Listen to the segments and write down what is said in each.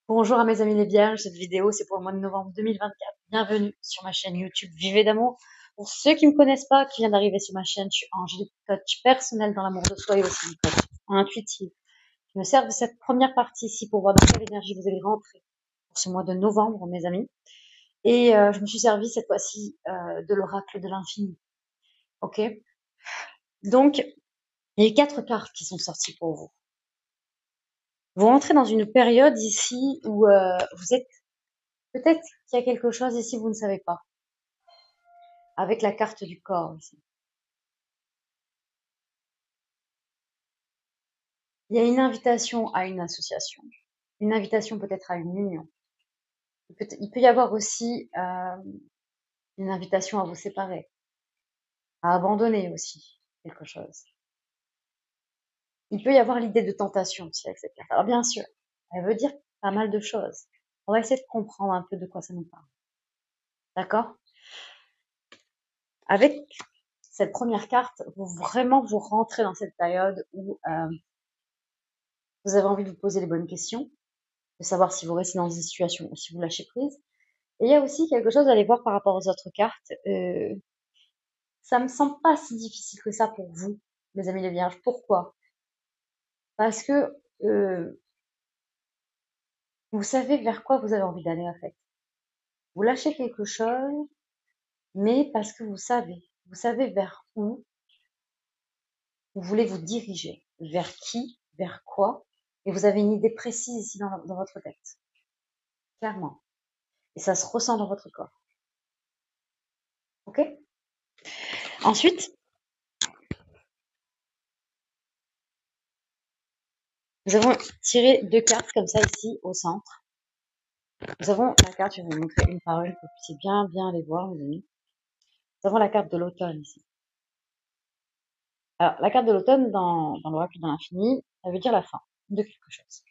Bonjour à mes amis les vierges, cette vidéo c'est pour le mois de novembre 2024. Bienvenue sur ma chaîne YouTube Vivez d'amour. Pour ceux qui ne me connaissent pas, qui viennent d'arriver sur ma chaîne, je suis Angélique, coach personnel dans l'amour de soi et aussi une coach intuitive. Je me sers de cette première partie ici pour voir dans quelle énergie vous allez rentrer pour ce mois de novembre, mes amis. Et je me suis servi cette fois-ci de l'oracle de l'infini. Ok. Donc, il y a 4 cartes qui sont sorties pour vous. Vous rentrez dans une période ici où vous êtes... Peut-être qu'il y a quelque chose ici, vous ne savez pas. Avec la carte du corps ici. Il y a une invitation à une association. Une invitation peut-être à une union. Il peut y avoir aussi une invitation à vous séparer. À abandonner aussi quelque chose. Il peut y avoir l'idée de tentation aussi avec cette carte. Alors bien sûr, elle veut dire pas mal de choses. On va essayer de comprendre un peu de quoi ça nous parle. D'accord? Avec cette première carte, vous rentrez dans cette période où vous avez envie de vous poser les bonnes questions, de savoir si vous restez dans une situation ou si vous lâchez prise. Et il y a aussi quelque chose à aller voir par rapport aux autres cartes. Ça me semble pas si difficile que ça pour vous, mes amis les vierges. Pourquoi? Parce que vous savez vers quoi vous avez envie d'aller en fait. Vous lâchez quelque chose, mais parce que vous savez vers où vous voulez vous diriger, vers qui, vers quoi, et vous avez une idée précise ici dans votre tête, clairement. Et ça se ressent dans votre corps. Ok? Ensuite, nous avons tiré 2 cartes comme ça ici au centre. Nous avons la carte, je vais vous montrer une par une pour que vous puissiez bien les voir, mes amis. Nous avons la carte de l'automne ici. Alors, la carte de l'automne dans l'oracle de l'infini, ça veut dire la fin de quelque chose.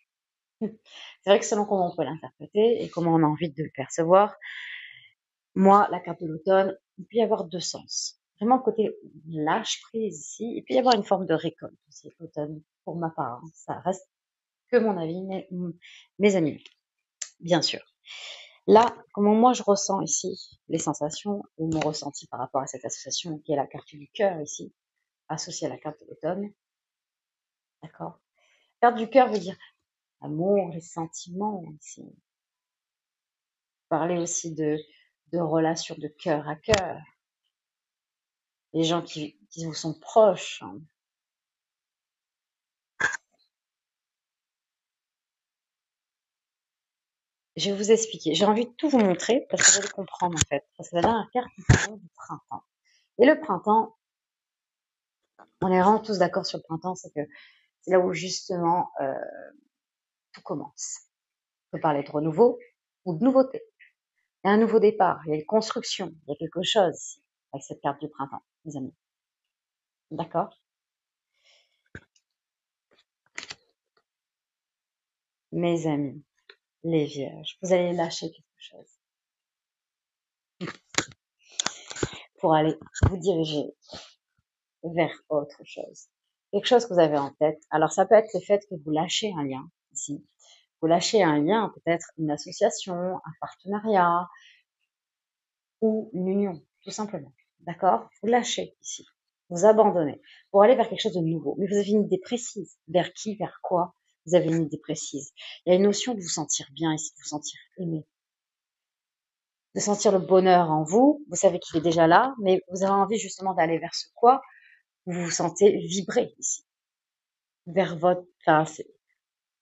C'est vrai que selon comment on peut l'interpréter et comment on a envie de le percevoir, moi, la carte de l'automne, il peut y avoir 2 sens. Vraiment le côté lâche prise ici, il peut y avoir une forme de récolte aussi, l'automne, pour ma part. Hein. Ça reste que mon avis, mes amis, bien sûr. Là, comment moi je ressens ici les sensations ou mon ressenti par rapport à cette association qui est la carte du cœur ici, associée à la carte de l'automne. D'accord? La carte du cœur veut dire l'amour, les sentiments ici. Parler aussi de relations de cœur à cœur. Les gens qui vous sont proches. Hein. Je vais vous expliquer. J'ai envie de tout vous montrer parce que vous allez comprendre en fait. Parce que la dernière carte nous parle du printemps. Et le printemps, on est vraiment tous d'accord sur le printemps, c'est que c'est là où justement tout commence. On peut parler de renouveau ou de nouveauté. Il y a un nouveau départ, il y a une construction, il y a quelque chose ici, avec cette carte du printemps, mes amis. D'accord? Mes amis, les vierges, vous allez lâcher quelque chose pour aller vous diriger vers autre chose. Quelque chose que vous avez en tête. Alors ça peut être le fait que vous lâchez un lien ici. Vous lâchez un lien, peut-être une association, un partenariat ou une union, tout simplement. D'accord? Vous lâchez ici. Vous abandonnez pour aller vers quelque chose de nouveau. Mais vous avez une idée précise. Vers qui, vers quoi? Vous avez une idée précise. Il y a une notion de vous sentir bien ici, de vous sentir aimé. De sentir le bonheur en vous. Vous savez qu'il est déjà là, mais vous avez envie justement d'aller vers ce quoi vous vous sentez vibrer ici. Vers votre, enfin,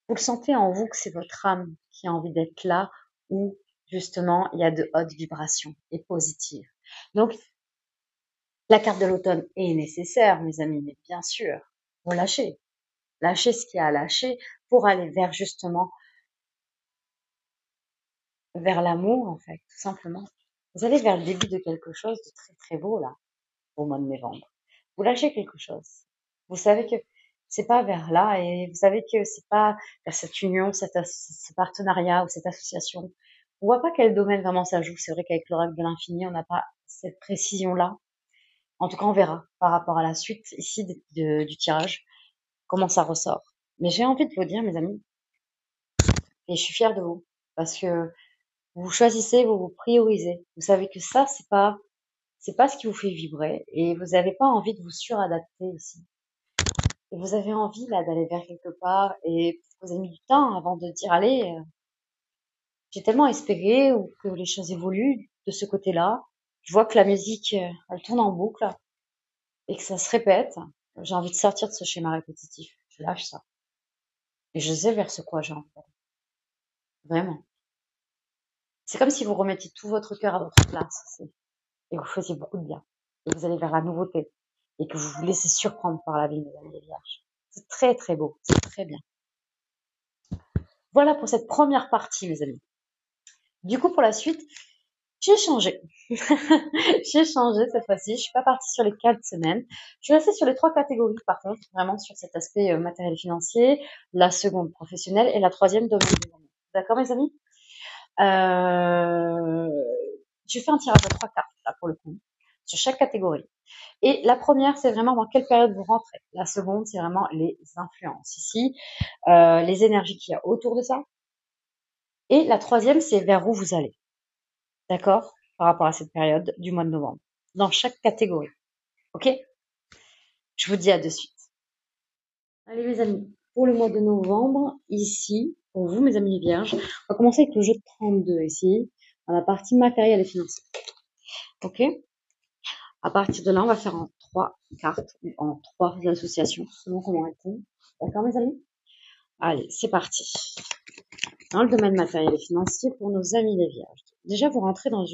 vous le sentez en vous que c'est votre âme qui a envie d'être là où justement il y a de hautes vibrations et positives. Donc, la carte de l'automne est nécessaire, mes amis, mais bien sûr, vous lâchez. Lâchez ce qu'il y a à lâcher pour aller vers justement, vers l'amour, en fait, tout simplement. Vous allez vers le début de quelque chose de très très beau, là, au mois de novembre. Vous lâchez quelque chose. Vous savez que c'est pas vers là et vous savez que c'est pas vers cette union, ce partenariat ou cette association. On voit pas quel domaine vraiment ça joue. C'est vrai qu'avec l'oracle de l'infini, on n'a pas cette précision-là. En tout cas, on verra par rapport à la suite ici du tirage, comment ça ressort. Mais j'ai envie de vous dire, mes amis, et je suis fière de vous, parce que vous choisissez, vous vous priorisez. Vous savez que ça, c'est pas ce qui vous fait vibrer, et vous n'avez pas envie de vous suradapter ici. Et vous avez envie là d'aller vers quelque part, et vous avez mis du temps avant de dire, allez, j'ai tellement espéré ou que les choses évoluent de ce côté-là. Je vois que la musique, elle tourne en boucle et que ça se répète. J'ai envie de sortir de ce schéma répétitif. Je lâche ça. Et je sais vers ce quoi j'ai envie d'aller. Vraiment. C'est comme si vous remettiez tout votre cœur à votre place aussi. Et vous faisiez beaucoup de bien. Et vous allez vers la nouveauté. Et que vous vous laissez surprendre par la vie, mes amis les vierges. C'est très très beau. C'est très bien. Voilà pour cette première partie, mes amis. Du coup, pour la suite, j'ai changé. J'ai changé cette fois-ci. Je suis pas partie sur les 4 semaines. Je suis restée sur les 3 catégories, par contre, vraiment sur cet aspect matériel financier, la seconde professionnelle et la troisième domaine des amis. D'accord, mes amis? Je fais un tirage à 3 cartes, là, pour le coup, sur chaque catégorie. Et la première, c'est vraiment dans quelle période vous rentrez. La seconde, c'est vraiment les influences ici, les énergies qu'il y a autour de ça. Et la troisième, c'est vers où vous allez. D'accord? Par rapport à cette période du mois de novembre. Dans chaque catégorie. Ok? Je vous dis à de suite. Allez mes amis, pour le mois de novembre, ici, pour vous mes amis les vierges, on va commencer avec le jeu de 32 ici, dans la partie matérielle et financière. Ok? À partir de là, on va faire en 3 cartes, ou en 3 associations, selon comment elles tombent. D'accord mes amis? Allez, c'est parti. Dans le domaine matériel et financier, pour nos amis les vierges. Déjà, vous rentrez dans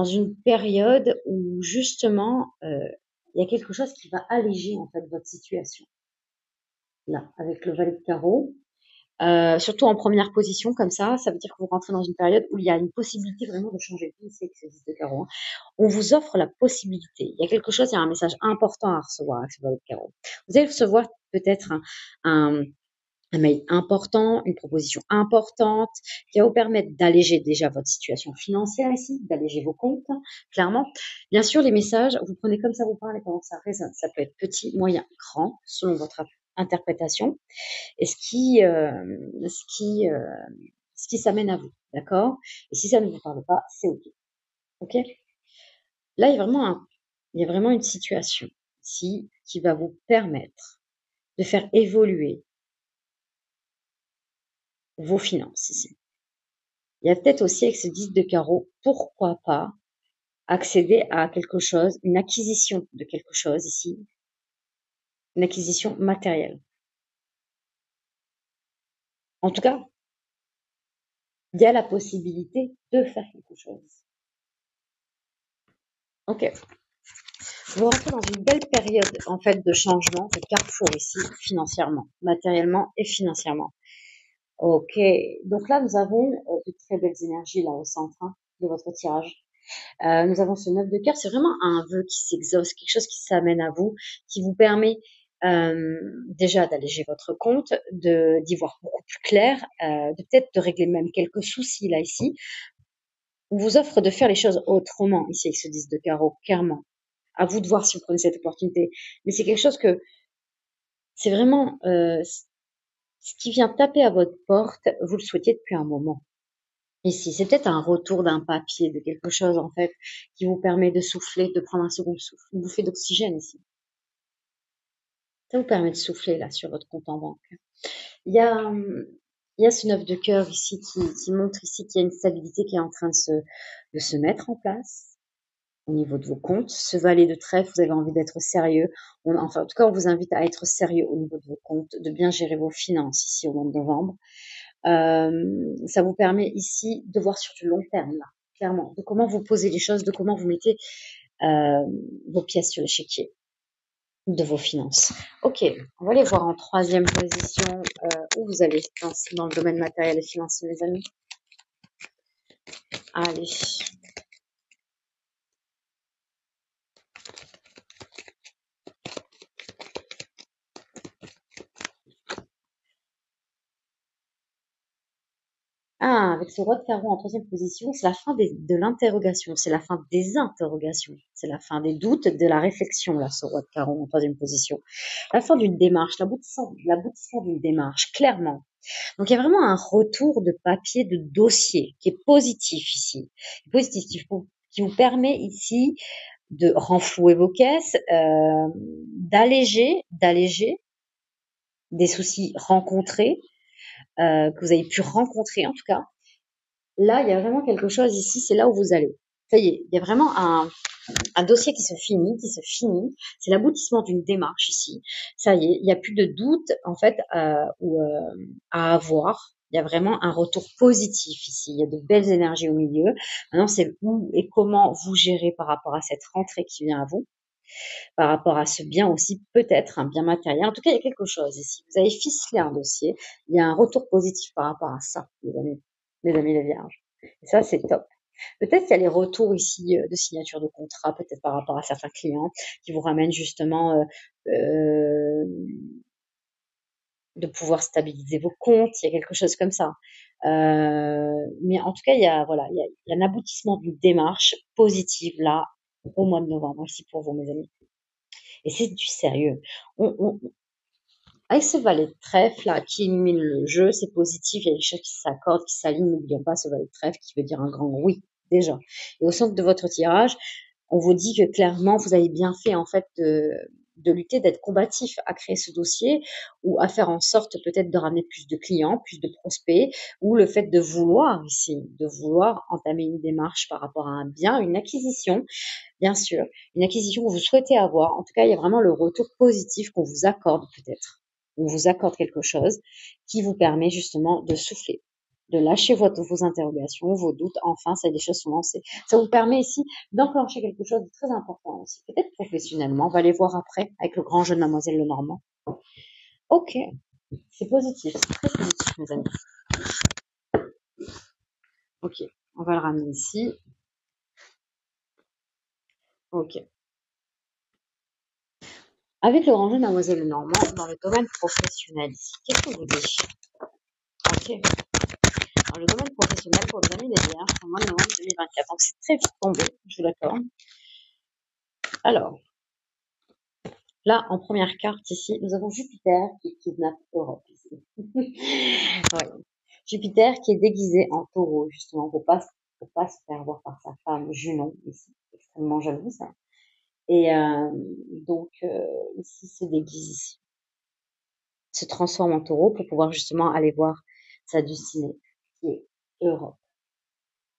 une période où justement il y a quelque chose qui va alléger en fait votre situation. Là, avec le valet de carreau, surtout en première position comme ça veut dire que vous rentrez dans une période où il y a une possibilité vraiment de changer de vie, c'est que c'est 10 de carreau. Hein. On vous offre la possibilité. Il y a quelque chose, il y a un message important à recevoir avec ce valet de carreau. Vous allez recevoir peut-être un mail important, une proposition importante qui va vous permettre d'alléger déjà votre situation financière ici, d'alléger vos comptes, clairement. Bien sûr, les messages, vous prenez comme ça vous parle et comment ça résonne. Ça peut être petit, moyen, grand, selon votre interprétation et ce qui s'amène à vous, d'accord? Et si ça ne vous parle pas, c'est OK. OK? Là, il y a vraiment une situation ici qui va vous permettre de faire évoluer vos finances ici. Il y a peut-être aussi avec ce 10 de carreau, pourquoi pas accéder à quelque chose, une acquisition de quelque chose ici, une acquisition matérielle. En tout cas, il y a la possibilité de faire quelque chose. Ok. Vous rentrez dans une belle période en fait de changement, de carrefour ici, financièrement, matériellement et financièrement. Ok. Donc là, nous avons de très belles énergies là au centre de votre tirage. Nous avons ce 9 de cœur, c'est vraiment un vœu qui s'exauce, quelque chose qui s'amène à vous, qui vous permet déjà d'alléger votre compte, d'y voir beaucoup plus clair, de peut-être de régler même quelques soucis là ici. On vous offre de faire les choses autrement ici avec ce 10 de carreau, clairement. À vous de voir si vous prenez cette opportunité. Mais c'est quelque chose que c'est vraiment ce qui vient taper à votre porte, vous le souhaitiez depuis un moment. Ici, c'est peut-être un retour d'un papier, de quelque chose en fait, qui vous permet de souffler, de prendre un second souffle, une bouffée d'oxygène ici. Ça vous permet de souffler là sur votre compte en banque. Il y a, il y a ce 9 de cœur ici qui montre ici qu'il y a une stabilité qui est en train de se mettre en place au niveau de vos comptes. Ce valet de trèfle, vous avez envie d'être sérieux. Enfin, en tout cas, on vous invite à être sérieux au niveau de vos comptes, de bien gérer vos finances ici au mois de novembre. Ça vous permet ici de voir sur du long terme, là, clairement, de comment vous posez les choses, de comment vous mettez vos pièces sur l'échiquier de vos finances. Ok, on va aller voir en troisième position où vous allez dans le domaine matériel et financier, les amis. Allez. Ah, avec ce roi de carreau en troisième position, c'est la fin de l'interrogation, c'est la fin des interrogations, c'est la fin des doutes, de la réflexion, là, ce roi de carreau en troisième position. La fin d'une démarche, l'aboutissement d'une démarche, clairement. Donc, il y a vraiment un retour de papier, de dossier, qui est positif ici. Positif, qui vous permet ici de renflouer vos caisses, d'alléger des soucis rencontrés, que vous avez pu rencontrer en tout cas. Là, il y a vraiment quelque chose ici, c'est là où vous allez. Ça y est, il y a vraiment un dossier qui se finit. C'est l'aboutissement d'une démarche ici. Ça y est, il n'y a plus de doute en fait à avoir. Il y a vraiment un retour positif ici. Il y a de belles énergies au milieu. Maintenant, c'est où et comment vous gérez par rapport à cette rentrée qui vient à vous, par rapport à ce bien aussi, peut-être un bien matériel. En tout cas, il y a quelque chose ici. Vous avez ficelé un dossier. Il y a un retour positif par rapport à ça, mes amis les vierges. Et ça, c'est top. Peut-être qu'il y a les retours ici de signature de contrat, peut-être par rapport à certains clients qui vous ramènent justement de pouvoir stabiliser vos comptes. Il y a quelque chose comme ça. Mais en tout cas, il y a voilà, il y a un aboutissement d'une démarche positive là au mois de novembre ici pour vous, mes amis. Et c'est du sérieux. Avec ce valet de trèfle là qui élimine le jeu, c'est positif. Il y a des choses qui s'accordent, qui s'alignent. N'oublions pas ce valet de trèfle qui veut dire un grand oui déjà. Et au centre de votre tirage, on vous dit que clairement, vous avez bien fait en fait de lutter, d'être combatif à créer ce dossier ou à faire en sorte peut-être de ramener plus de clients, plus de prospects, ou le fait de vouloir ici, de vouloir entamer une démarche par rapport à un bien, une acquisition, bien sûr, une acquisition que vous souhaitez avoir. En tout cas, il y a vraiment le retour positif qu'on vous accorde peut-être. On vous accorde quelque chose qui vous permet justement de souffler, de lâcher vos interrogations, vos doutes. Enfin, ça, les choses sont lancées. Ça vous permet ici d'enclencher quelque chose de très important aussi, peut-être professionnellement. On va aller voir après avec le grand jeu de Mademoiselle Lenormand. Ok, c'est positif, c'est très positif, mes amis. Ok, on va le ramener ici. Ok. Avec le grand jeu de Mademoiselle Lenormand, dans le domaine professionnel ici, qu'est-ce que vous dites? Ok. Dans le domaine professionnel, pour les amis des vierges, pour le mois de novembre 2024. Donc, c'est très vite tombé, je vous l'accorde. Alors, là, en première carte ici, nous avons Jupiter qui kidnappe Europe ici. Ouais. Jupiter qui est déguisé en taureau, justement, pour pas se faire voir par sa femme Junon, ici, extrêmement jalouse. Et donc, ici, se déguise ici, se transforme en taureau pour pouvoir justement aller voir sa destinée, qui est Europe.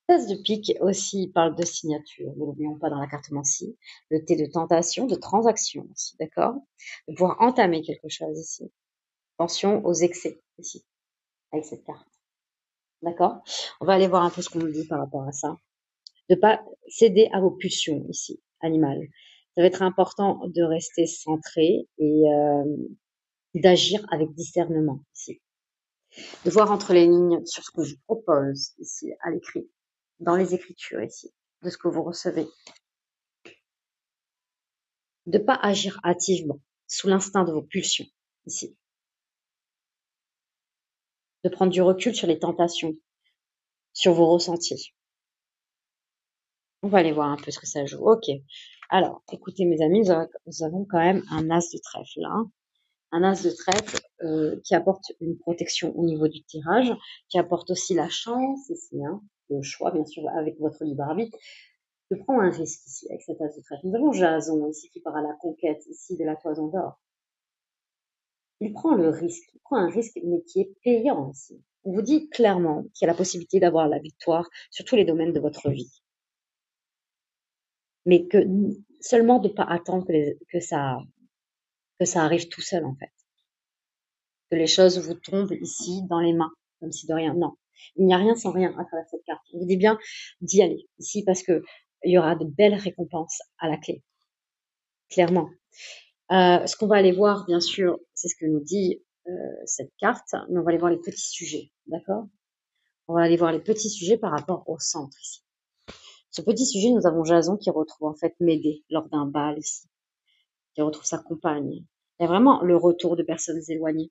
L'As de pique aussi parle de signature, ne l'oublions pas dans la cartomancie. Le T de tentation, de transaction aussi, d'accord? De pouvoir entamer quelque chose ici. Attention aux excès ici, avec cette carte. D'accord? On va aller voir un peu ce qu'on nous dit par rapport à ça. De pas céder à vos pulsions ici, animales. Ça va être important de rester centré et d'agir avec discernement ici. De voir entre les lignes sur ce que je propose ici à l'écrit, dans les écritures ici, de ce que vous recevez. De pas agir hâtivement, sous l'instinct de vos pulsions ici. De prendre du recul sur les tentations, sur vos ressentis. On va aller voir un peu ce que ça joue. Ok. Alors, écoutez mes amis, nous avons quand même un as de trèfle là. Un as de trèfle qui apporte une protection au niveau du tirage, qui apporte aussi la chance ici, hein, le choix bien sûr avec votre libre arbitre, de prendre un risque ici avec cet as de trèfle. Nous avons Jason ici qui part à la conquête ici de la toison d'or. Il prend un risque mais qui est payant ici. On vous dit clairement qu'il y a la possibilité d'avoir la victoire sur tous les domaines de votre vie. Mais que seulement de ne pas attendre que ça arrive tout seul en fait. Que les choses vous tombent ici dans les mains, comme si de rien. Non, il n'y a rien sans rien à travers cette carte. On vous dit bien d'y aller ici parce que il y aura de belles récompenses à la clé. Clairement. Ce qu'on va aller voir, bien sûr, c'est ce que nous dit cette carte, mais on va aller voir les petits sujets, d'accord? On va aller voir les petits sujets par rapport au centre ici. Ce petit sujet, nous avons Jason qui retrouve en fait Médée lors d'un bal ici, qui retrouve sa compagne. Il y a vraiment le retour de personnes éloignées.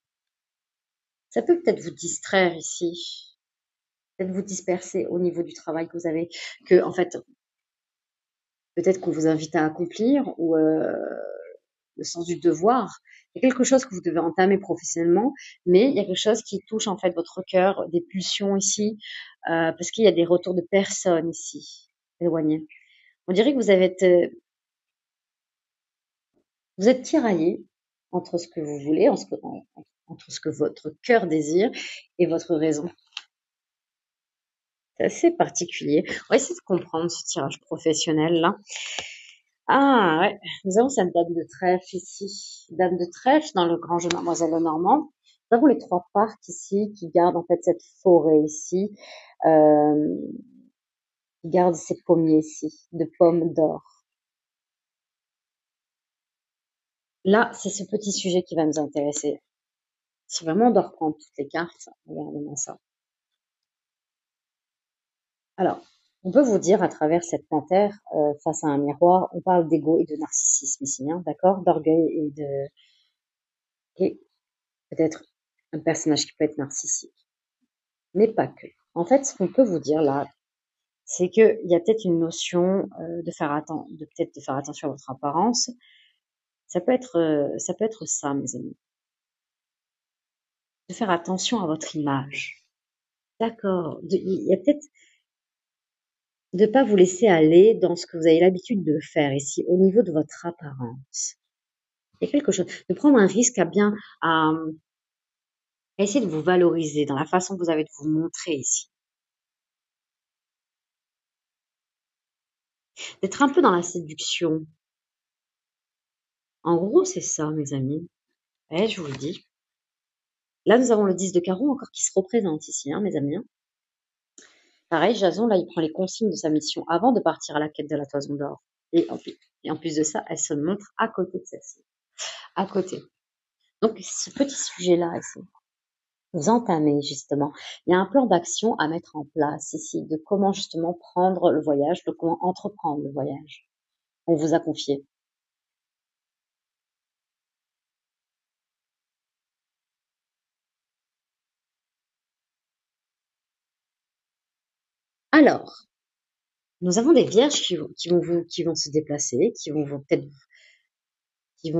Ça peut peut-être vous distraire ici. peut-être vous disperser au niveau du travail que vous avez, que en fait, peut-être qu'on vous invite à accomplir ou le sens du devoir. Il y a quelque chose que vous devez entamer professionnellement, mais il y a quelque chose qui touche en fait votre cœur, des pulsions ici, parce qu'il y a des retours de personnes ici, éloignées. On dirait que vous êtes tiraillé entre ce que vous voulez, entre ce que votre cœur désire et votre raison. C'est assez particulier. On va essayer de comprendre ce tirage professionnel là. Ah ouais, nous avons cette dame de trèfle ici. Dame de trèfle dans le grand jeu Mademoiselle Lenormand. Nous avons les trois parcs ici qui gardent en fait cette forêt ici, euh, qui gardent ces pommiers ici, de pommes d'or. Là, c'est ce petit sujet qui va nous intéresser. Si vraiment on doit reprendre toutes les cartes, regardez-moi ça. Alors, on peut vous dire à travers cette panthère, face à un miroir, on parle d'ego et de narcissisme ici, hein, d'accord? D'orgueil et peut-être un personnage qui peut être narcissique, mais pas que. En fait, ce qu'on peut vous dire là, c'est qu'il y a peut-être une notion peut-être de faire attention à votre apparence. Ça peut être ça, mes amis, de faire attention à votre image. D'accord. Il y a peut-être de pas vous laisser aller dans ce que vous avez l'habitude de faire ici, au niveau de votre apparence. Il y a quelque chose, de prendre un risque à essayer de vous valoriser dans la façon que vous avez de vous montrer ici. D'être un peu dans la séduction. En gros, c'est ça, mes amis. Je vous le dis. Là, nous avons le 10 de carreau encore qui se représente ici, hein, mes amis. Pareil, Jason, là, il prend les consignes de sa mission avant de partir à la quête de la toison d'or. Et en plus de ça, elle se montre à côté de celle-ci. À côté. Donc, ce petit sujet-là, ici, vous entamez justement. Il y a un plan d'action à mettre en place ici, de comment justement prendre le voyage, de comment entreprendre le voyage. On vous a confié. Alors, nous avons des vierges qui vont se déplacer, qui vont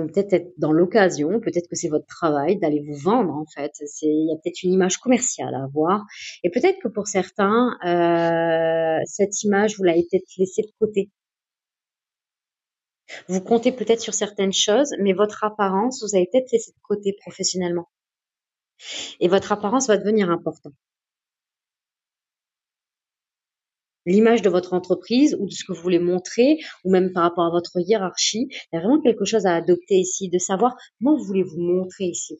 peut-être être dans l'occasion, peut-être que c'est votre travail d'aller vous vendre en fait. Il y a peut-être une image commerciale à avoir, et peut-être que pour certains, cette image vous l'avez peut-être laissée de côté. Vous comptez peut-être sur certaines choses, mais votre apparence vous avez peut-être laissé de côté professionnellement, et votre apparence va devenir importante. L'image de votre entreprise ou de ce que vous voulez montrer, ou même par rapport à votre hiérarchie, il y a vraiment quelque chose à adopter ici, de savoir comment vous voulez vous montrer ici.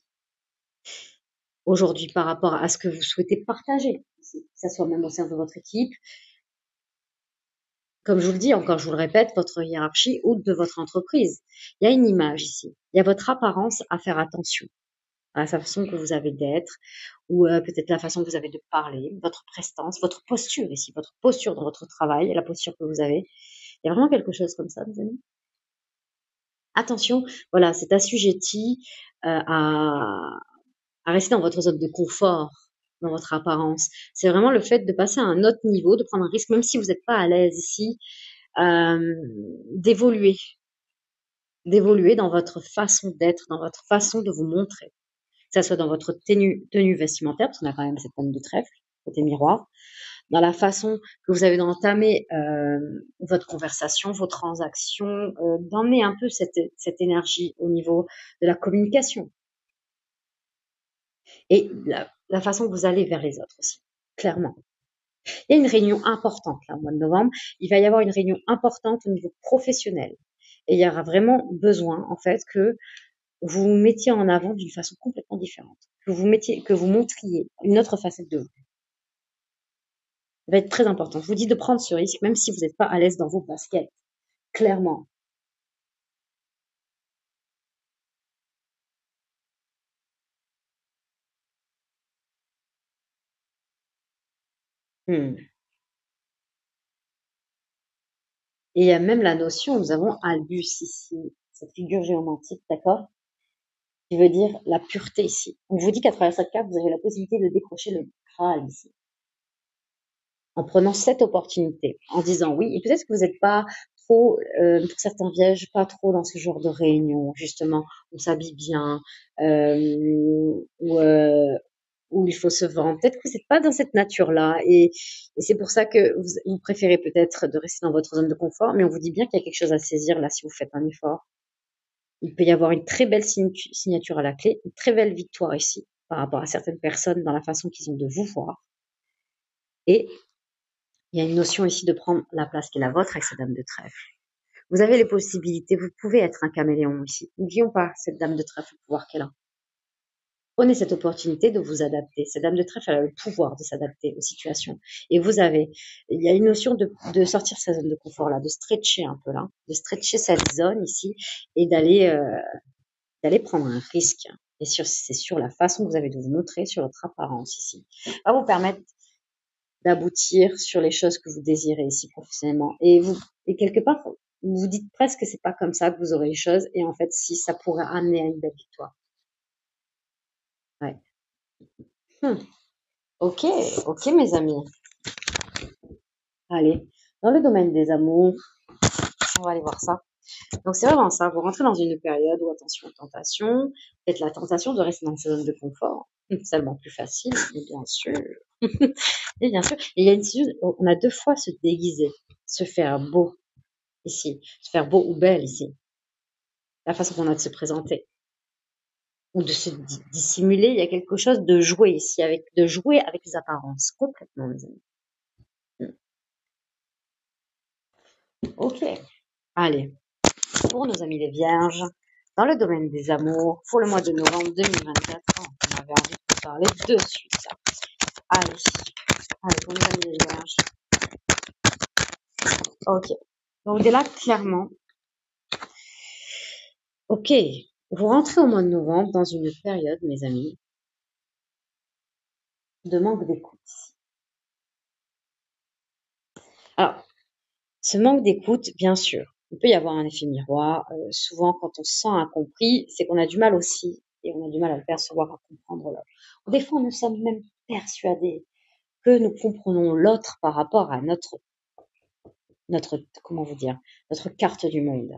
Aujourd'hui, par rapport à ce que vous souhaitez partager, que ça soit même au sein de votre équipe, comme je vous le dis, encore je vous le répète, votre hiérarchie ou de votre entreprise. Il y a une image ici, il y a votre apparence à faire attention, à la façon que vous avez d'être, ou peut-être la façon que vous avez de parler, votre prestance, votre posture ici, votre posture dans votre travail, la posture que vous avez. Il y a vraiment quelque chose comme ça, mes amis. Attention, voilà, c'est assujetti à rester dans votre zone de confort, dans votre apparence. C'est vraiment le fait de passer à un autre niveau, de prendre un risque, même si vous n'êtes pas à l'aise ici, euh, d'évoluer, d'évoluer dans votre façon d'être, dans votre façon de vous montrer. Que ça soit dans votre tenue vestimentaire, parce qu'on a quand même cette table de trèfle, côté miroir, dans la façon que vous avez d'entamer votre conversation, vos transactions, d'emmener un peu cette énergie au niveau de la communication et la façon que vous allez vers les autres aussi, clairement. Il y a une réunion importante là, au mois de novembre. Il va y avoir une réunion importante au niveau professionnel. Et il y aura vraiment besoin, en fait, que vous vous mettiez en avant d'une façon complètement différente. Que vous montriez une autre facette de vous. Ça va être très important. Je vous dis de prendre ce risque, même si vous n'êtes pas à l'aise dans vos baskets. Clairement. Hmm. Et il y a même la notion, nous avons Albus ici, cette figure géomantique, d'accord? Qui veut dire la pureté ici. On vous dit qu'à travers cette carte, vous avez la possibilité de décrocher le Graal ici. en prenant cette opportunité, en disant oui. Et peut-être que vous n'êtes pas trop, pour certains vierges, pas trop dans ce genre de réunion, justement, on s'habille bien, ou où il faut se vendre. Peut-être que vous n'êtes pas dans cette nature-là et c'est pour ça que vous préférez peut-être de rester dans votre zone de confort, mais on vous dit bien qu'il y a quelque chose à saisir là si vous faites un effort. Il peut y avoir une très belle signature à la clé, une très belle victoire ici par rapport à certaines personnes dans la façon qu'ils ont de vous voir. Et il y a une notion ici de prendre la place qui est la vôtre avec cette dame de trèfle. Vous avez les possibilités, vous pouvez être un caméléon ici. N'oublions pas cette dame de trèfle, le pouvoir qu'elle a. Prenez cette opportunité de vous adapter. Cette dame de trèfle, elle a le pouvoir de s'adapter aux situations. Et il y a une notion de sortir sa zone de confort là, de stretcher un peu là, de stretcher cette zone ici et d'aller prendre un risque. Et c'est sur la façon que vous avez de vous montrer, sur votre apparence ici. Va vous permettre d'aboutir sur les choses que vous désirez ici professionnellement. Et quelque part, vous vous dites presque que c'est pas comme ça que vous aurez les choses. Et en fait, si ça pourrait amener à une belle victoire. Ouais. Ok, ok, mes amis. Allez, dans le domaine des amours, on va aller voir ça. Donc c'est vraiment ça, vous rentrez dans une période où attention, tentation, peut-être la tentation de rester dans sa zone de confort, c'est tellement plus facile, mais bien sûr. Et bien sûr, il y a on a deux fois se déguiser, se faire beau ici, se faire beau ou belle ici, la façon qu'on a de se présenter ou de se dissimuler, il y a quelque chose de jouer ici, de jouer avec les apparences, complètement, mes amis. Ok, allez. Pour nos amis les vierges, dans le domaine des amours, pour le mois de novembre 2024, on avait envie de parler de suite. Allez, allez, pour nos amis les vierges. Ok, donc là, clairement, ok, vous rentrez au mois de novembre dans une période, mes amis, de manque d'écoute. Alors, ce manque d'écoute, bien sûr, il peut y avoir un effet miroir. Souvent, quand on se sent incompris, c'est qu'on a du mal aussi, et on a du mal à le percevoir, à comprendre l'autre. Des fois, nous sommes même persuadés que nous comprenons l'autre par rapport à comment vous dire, notre carte du monde.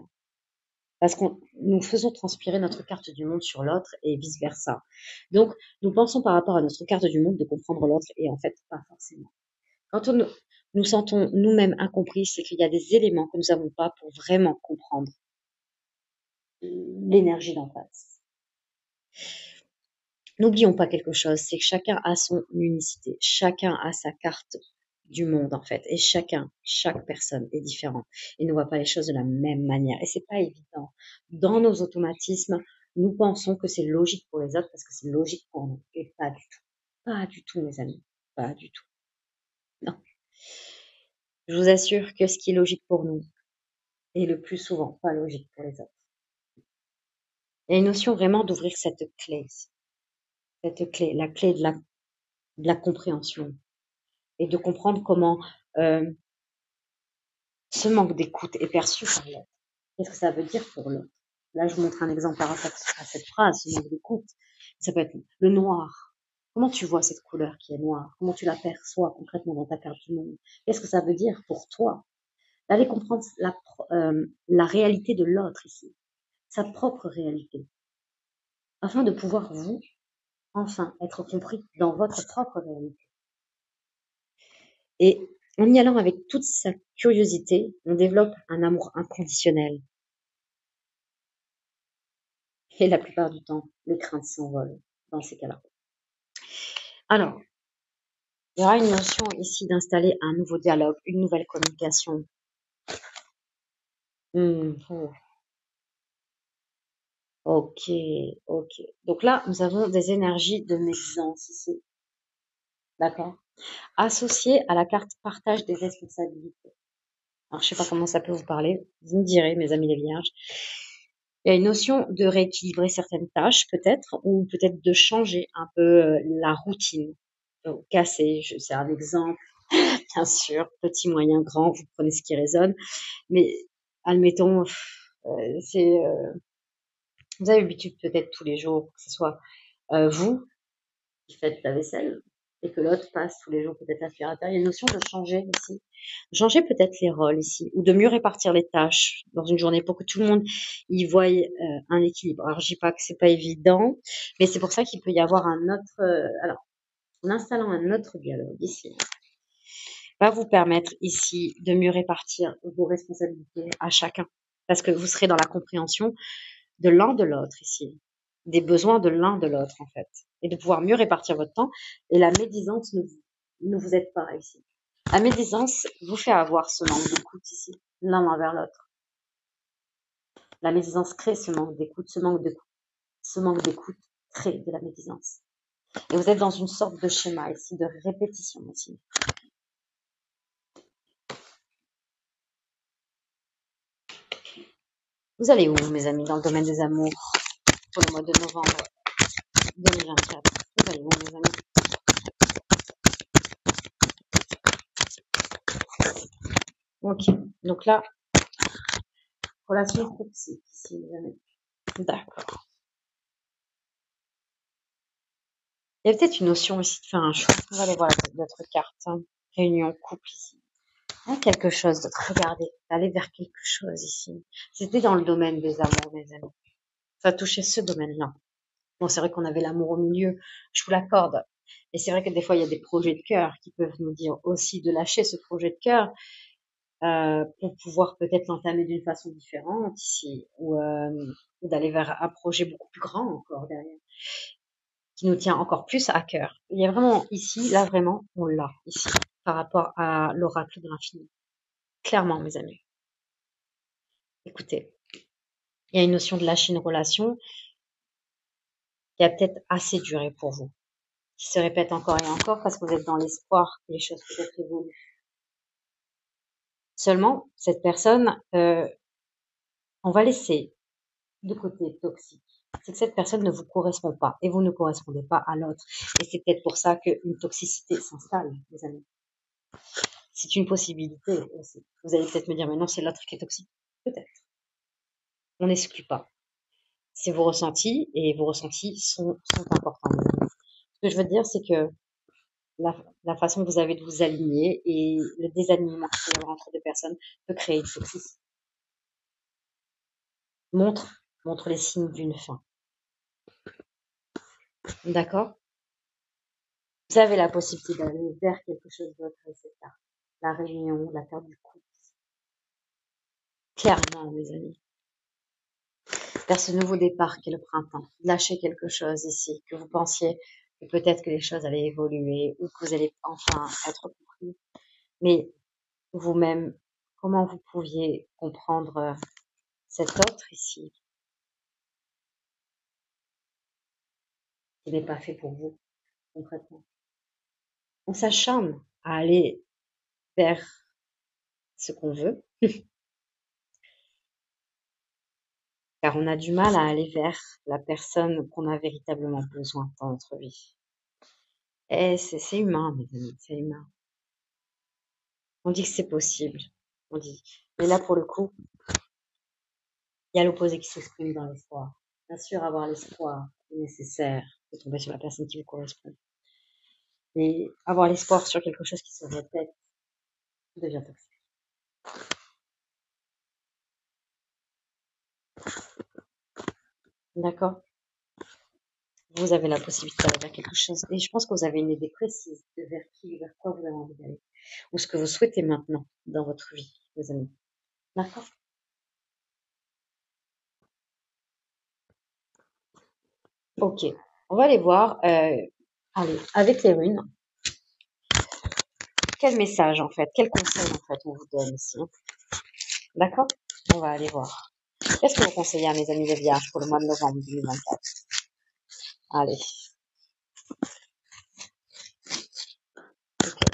Parce que nous faisons transpirer notre carte du monde sur l'autre et vice versa. Donc, nous pensons par rapport à notre carte du monde de comprendre l'autre et en fait, pas forcément. Quand nous sentons nous-mêmes incompris, c'est qu'il y a des éléments que nous n'avons pas pour vraiment comprendre l'énergie d'en face. N'oublions pas quelque chose, c'est que chacun a son unicité, chacun a sa carte du monde en fait, et chaque personne est différente et ne voit pas les choses de la même manière. Et c'est pas évident. Dans nos automatismes, nous pensons que c'est logique pour les autres parce que c'est logique pour nous, et pas du tout. Pas du tout, mes amis, pas du tout. Non. Je vous assure que ce qui est logique pour nous est le plus souvent pas logique pour les autres. Il y a une notion vraiment d'ouvrir cette clé, la clé de la compréhension et de comprendre comment ce manque d'écoute est perçu par l'autre. Qu'est-ce que ça veut dire pour l'autre? Là, je vous montre un exemple par rapport à cette phrase, ce manque d'écoute. Ça peut être le noir. Comment tu vois cette couleur qui est noire? Comment tu la perçois concrètement dans ta carte du monde? Qu'est-ce que ça veut dire pour toi? D'aller comprendre la réalité de l'autre ici, sa propre réalité, afin de pouvoir vous, enfin, être compris dans votre propre réalité. Et en y allant avec toute sa curiosité, on développe un amour inconditionnel. Et la plupart du temps, les craintes s'envolent dans ces cas-là. Alors, il y aura une notion ici d'installer un nouveau dialogue, une nouvelle communication. Oh. Ok, ok. Donc là, nous avons des énergies de médisance ici. D'accord? Associées à la carte partage des responsabilités. Alors, je sais pas comment ça peut vous parler. Vous me direz, mes amis les vierges. Il y a une notion de rééquilibrer certaines tâches, peut-être, ou peut-être de changer un peu la routine. Donc, casser, c'est un exemple, bien sûr, petit, moyen, grand, vous prenez ce qui résonne. Mais admettons, vous avez l'habitude peut-être tous les jours, que ce soit vous qui faites la vaisselle, et que l'autre passe tous les jours peut-être l'aspirateur. Il y a une notion de changer ici. Changer peut-être les rôles ici, ou de mieux répartir les tâches dans une journée pour que tout le monde y voie un équilibre. Alors je dis pas que c'est pas évident, mais c'est pour ça qu'il peut y avoir un autre. Alors, en installant un autre dialogue ici, va vous permettre ici de mieux répartir vos responsabilités à chacun, parce que vous serez dans la compréhension de l'un de l'autre ici, des besoins de l'un de l'autre en fait, et de pouvoir mieux répartir votre temps. Et la médisance ne vous aide pas ici. La médisance vous fait avoir ce manque d'écoute ici, l'un envers l'autre. La médisance crée ce manque d'écoute, ce manque d'écoute crée de la médisance. Et vous êtes dans une sorte de schéma ici, de répétition ici. Vous allez où, mes amis, dans le domaine des amours, pour le mois de novembre 2024? Vous allez où, mes amis? Ok, donc là, relation toxique ici, mes amis. D'accord. Il y a peut-être une notion ici de faire un choix. On va aller voir notre carte. Hein. Réunion couple ici. Ah, quelque chose d'autre. Regardez, aller vers quelque chose ici. C'était dans le domaine des amours, mes amis. Ça touchait ce domaine-là. Bon, c'est vrai qu'on avait l'amour au milieu, je vous l'accorde. Et c'est vrai que des fois, il y a des projets de cœur qui peuvent nous dire aussi de lâcher ce projet de cœur pour pouvoir peut-être l'entamer d'une façon différente ici, ou d'aller vers un projet beaucoup plus grand encore derrière, qui nous tient encore plus à cœur. Il y a vraiment ici, là vraiment, on l'a ici, par rapport à l'oracle de l'infini. Clairement, mes amis. Écoutez, il y a une notion de lâcher une relation qui a peut-être assez duré pour vous, qui se répète encore et encore parce que vous êtes dans l'espoir que les choses peut-être évoluent. Seulement, cette personne, on va laisser de côté toxique. C'est que cette personne ne vous correspond pas et vous ne correspondez pas à l'autre. Et c'est peut-être pour ça qu'une toxicité s'installe, les amis. C'est une possibilité aussi. Vous allez peut-être me dire, mais non, c'est l'autre qui est toxique. Peut-être. On n'exclut pas. C'est vos ressentis et vos ressentis sont importants. Ce que je veux dire, c'est que la façon que vous avez de vous aligner et le désalignement qu'il peut y avoir entre deux personnes peut créer une toxicité. Montre les signes d'une fin. D'accord? Vous avez la possibilité d'aller vers quelque chose d'autre avec cette carte. La réunion, la carte du couple. Clairement, mes amis. Vers ce nouveau départ qu'est le printemps. Lâchez quelque chose ici, que vous pensiez que peut-être que les choses allaient évoluer ou que vous allez enfin être compris. Mais vous-même, comment vous pouviez comprendre cet autre ici qui n'est pas fait pour vous, concrètement? On s'acharne à aller vers ce qu'on veut, car on a du mal à aller vers la personne qu'on a véritablement besoin dans notre vie. Et c'est humain, mes amis, c'est humain. On dit que c'est possible, on dit. Mais là, pour le coup, il y a l'opposé qui s'exprime dans l'espoir. Bien sûr, avoir l'espoir est nécessaire de tomber sur la personne qui vous correspond. Et avoir l'espoir sur quelque chose qui se répète devient toxique. D'accord? Vous avez la possibilité d'aller vers quelque chose. Et je pense que vous avez une idée précise de vers qui, vers quoi vous avez envie d'aller. Ou ce que vous souhaitez maintenant dans votre vie, mes amis. D'accord? Ok. On va aller voir, allez, avec les runes, quel message en fait, quel conseil en fait on vous donne ici. D'accord? On va aller voir. Qu'est-ce que vous conseillez à mes amis de vierge pour le mois de novembre 2024? Allez. Okay.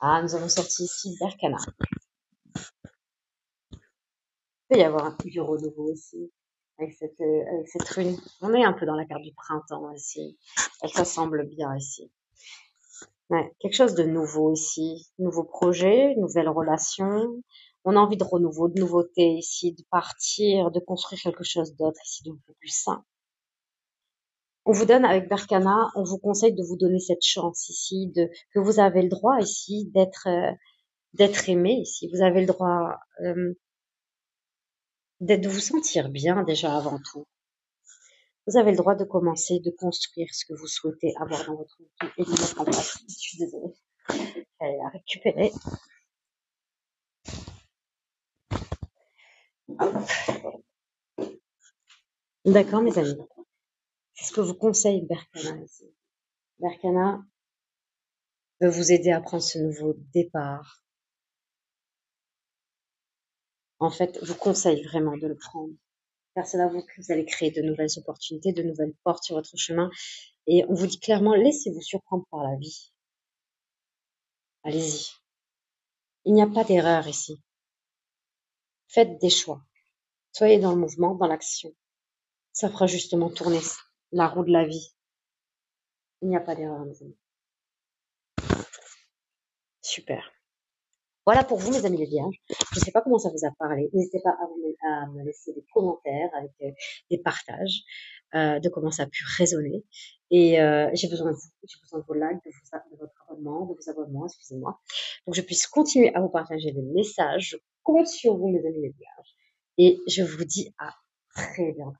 Ah, nous avons sorti ici d'Arcana. Il peut y avoir du renouveau ici, avec cette rune. On est un peu dans la carte du printemps ici. Elle s'assemble bien ici. Ouais, quelque chose de nouveau ici. Nouveau projet, nouvelle relation. On a envie de renouveau, de nouveauté ici, de partir, de construire quelque chose d'autre ici, de beaucoup plus sain. On vous donne, avec Berkana, on vous conseille de vous donner cette chance ici, que vous avez le droit ici d'être aimé ici. Vous avez le droit de vous sentir bien déjà avant tout. Vous avez le droit de commencer, de construire ce que vous souhaitez avoir dans votre vie et de mettre en place. Je suis désolée. Elle a récupéré. D'accord, mes amis. C'est ce que vous conseille Berkana ici. Berkana veut vous aider à prendre ce nouveau départ. En fait, vous conseille vraiment de le prendre. Car c'est là que vous allez créer de nouvelles opportunités, de nouvelles portes sur votre chemin. Et on vous dit clairement, laissez-vous surprendre par la vie. Allez-y. Il n'y a pas d'erreur ici. Faites des choix. Soyez dans le mouvement, dans l'action. Ça fera justement tourner la roue de la vie. Il n'y a pas d'erreur, mes amis. Super. Voilà pour vous, mes amis les vierges. Je ne sais pas comment ça vous a parlé. N'hésitez pas à me laisser des commentaires avec des partages de comment ça a pu résonner. Et j'ai besoin de vous. J'ai besoin de vos likes, de votre abonnement, de vos abonnements, excusez-moi. Donc, je puisse continuer à vous partager des messages. Je compte sur vous, mes amis les vierges. Et je vous dis à très bientôt.